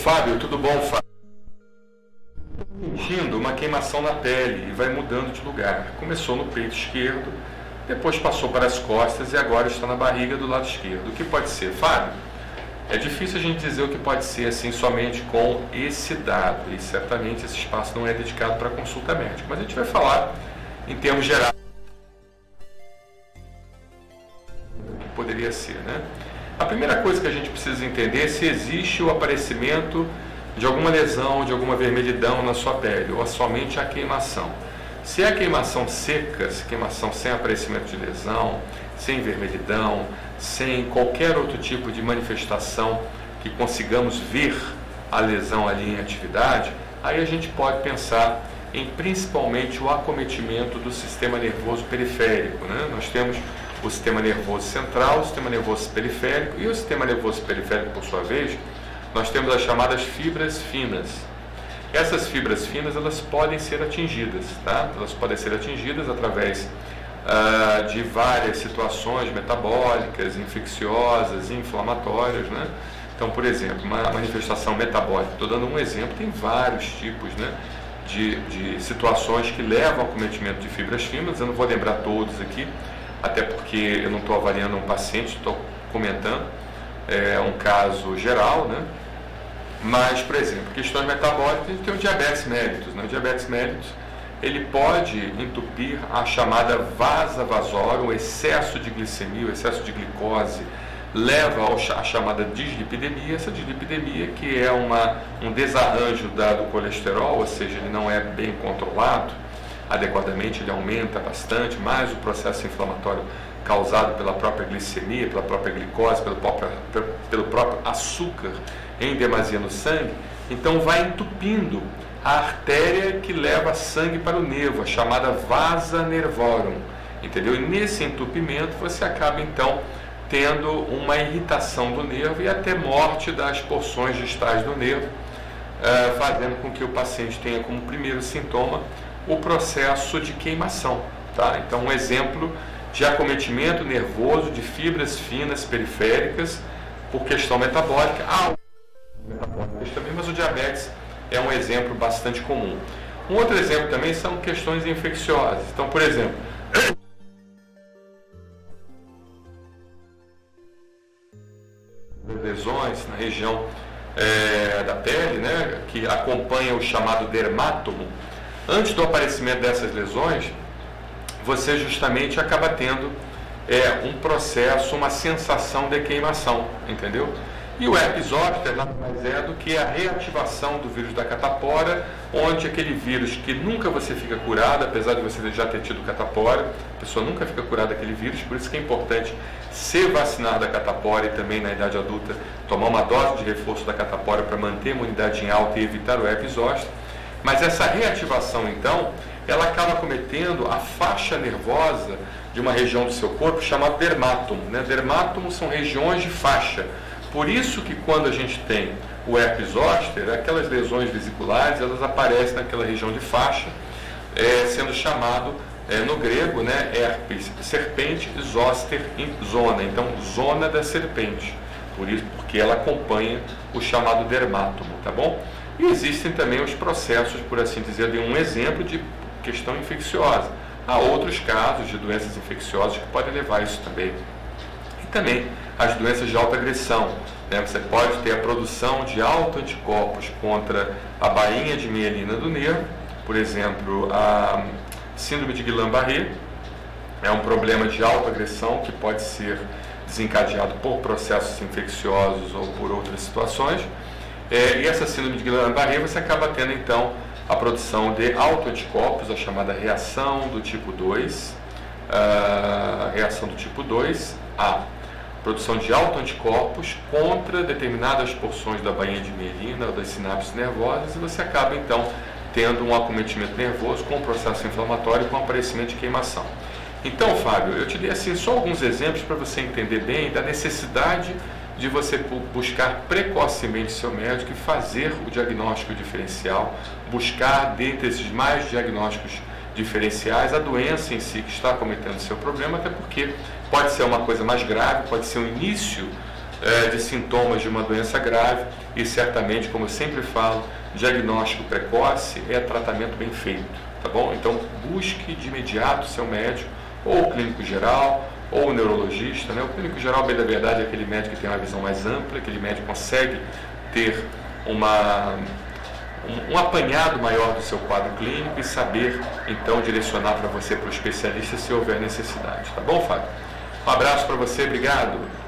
Fábio, tudo bom, Fábio? Sentindo uma queimação na pele e vai mudando de lugar. Começou no peito esquerdo, depois passou para as costas e agora está na barriga do lado esquerdo. O que pode ser, Fábio? É difícil a gente dizer o que pode ser assim somente com esse dado, e certamente esse espaço não é dedicado para consulta médica, mas a gente vai falar em termos gerais o que poderia ser, né? A primeira coisa que a gente precisa entender é se existe o aparecimento de alguma lesão, de alguma vermelhidão na sua pele, ou somente a queimação. Se é a queimação seca, se queimação sem aparecimento de lesão, sem vermelhidão, sem qualquer outro tipo de manifestação que consigamos ver a lesão ali em atividade, aí a gente pode pensar em principalmente o acometimento do sistema nervoso periférico, né? Nós temos o sistema nervoso central, o sistema nervoso periférico, e o sistema nervoso periférico, por sua vez, nós temos as chamadas fibras finas. Essas fibras finas, elas podem ser atingidas, tá? Elas podem ser atingidas através de várias situações metabólicas, infecciosas, inflamatórias, né? Então, por exemplo, uma manifestação metabólica, estou dando um exemplo, tem vários tipos, né, de situações que levam ao acometimento de fibras finas. Eu não vou lembrar todos aqui, até porque eu não estou avaliando um paciente, estou comentando um caso geral, né? Mas, por exemplo, questões metabólicas, a gente tem o diabetes mellitus, né? O diabetes mellitus, ele pode entupir a chamada vasa vasorum, o excesso de glicemia, o excesso de glicose, leva à chamada dislipidemia. Essa dislipidemia que é um desarranjo do colesterol, ou seja, ele não é bem controlado adequadamente, ele aumenta bastante, mais o processo inflamatório causado pela própria glicemia, pela própria glicose, pelo próprio açúcar em demasia no sangue, então vai entupindo a artéria que leva sangue para o nervo, a chamada vasa nervorum, entendeu? E nesse entupimento você acaba então tendo uma irritação do nervo e até morte das porções distais do nervo, fazendo com que o paciente tenha como primeiro sintoma o processo de queimação, tá? Então, um exemplo de acometimento nervoso de fibras finas periféricas por questão metabólica. Metabólicas também, mas o diabetes é um exemplo bastante comum. Um outro exemplo também são questões infecciosas. Então, por exemplo, lesões na região da pele, né, que acompanha o chamado dermátomo. Antes do aparecimento dessas lesões, você justamente acaba tendo um processo, uma sensação de queimação, entendeu? E o herpes zoster nada mais é do que a reativação do vírus da catapora, onde aquele vírus que nunca você fica curado, apesar de você já ter tido catapora, a pessoa nunca fica curada daquele vírus, por isso que é importante se vacinar da catapora e também na idade adulta tomar uma dose de reforço da catapora para manter a imunidade em alta e evitar o herpes zoster. Mas essa reativação, então, ela acaba cometendo a faixa nervosa de uma região do seu corpo chamada dermátomo, né? Dermátomo são regiões de faixa. Por isso que quando a gente tem o herpes zoster, aquelas lesões vesiculares, elas aparecem naquela região de faixa, sendo chamado, no grego, né, herpes serpente, zoster em zona, então zona da serpente, por isso, porque ela acompanha o chamado dermátomo, tá bom? E existem também os processos, por assim dizer, de um exemplo de questão infecciosa. Há outros casos de doenças infecciosas que podem levar a isso também. E também as doenças de alta agressão, né? Você pode ter a produção de autoanticorpos contra a bainha de mielina do nervo, por exemplo, a síndrome de Guillain-Barré, é um problema de autoagressão que pode ser desencadeado por processos infecciosos ou por outras situações. E essa síndrome de Guillain-Barré você acaba tendo então a produção de autoanticorpos, a chamada reação do tipo 2, reação do tipo 2A, produção de autoanticorpos contra determinadas porções da bainha de mielina ou das sinapses nervosas, e você acaba então tendo um acometimento nervoso com um processo inflamatório com aparecimento de queimação. Então, Fábio, eu te dei assim só alguns exemplos para você entender bem da necessidade de você buscar precocemente seu médico e fazer o diagnóstico diferencial, buscar dentre esses mais diagnósticos diferenciais a doença em si que está cometendo seu problema, até porque pode ser uma coisa mais grave, pode ser um início de sintomas de uma doença grave e certamente, como eu sempre falo, diagnóstico precoce é tratamento bem feito, tá bom? Então busque de imediato seu médico, ou o clínico geral, ou o neurologista, né? O clínico geral, bem da verdade, é aquele médico que tem uma visão mais ampla, aquele médico que consegue ter um apanhado maior do seu quadro clínico e saber, então, direcionar para você, para o especialista, se houver necessidade. Tá bom, Fábio? Um abraço para você, obrigado.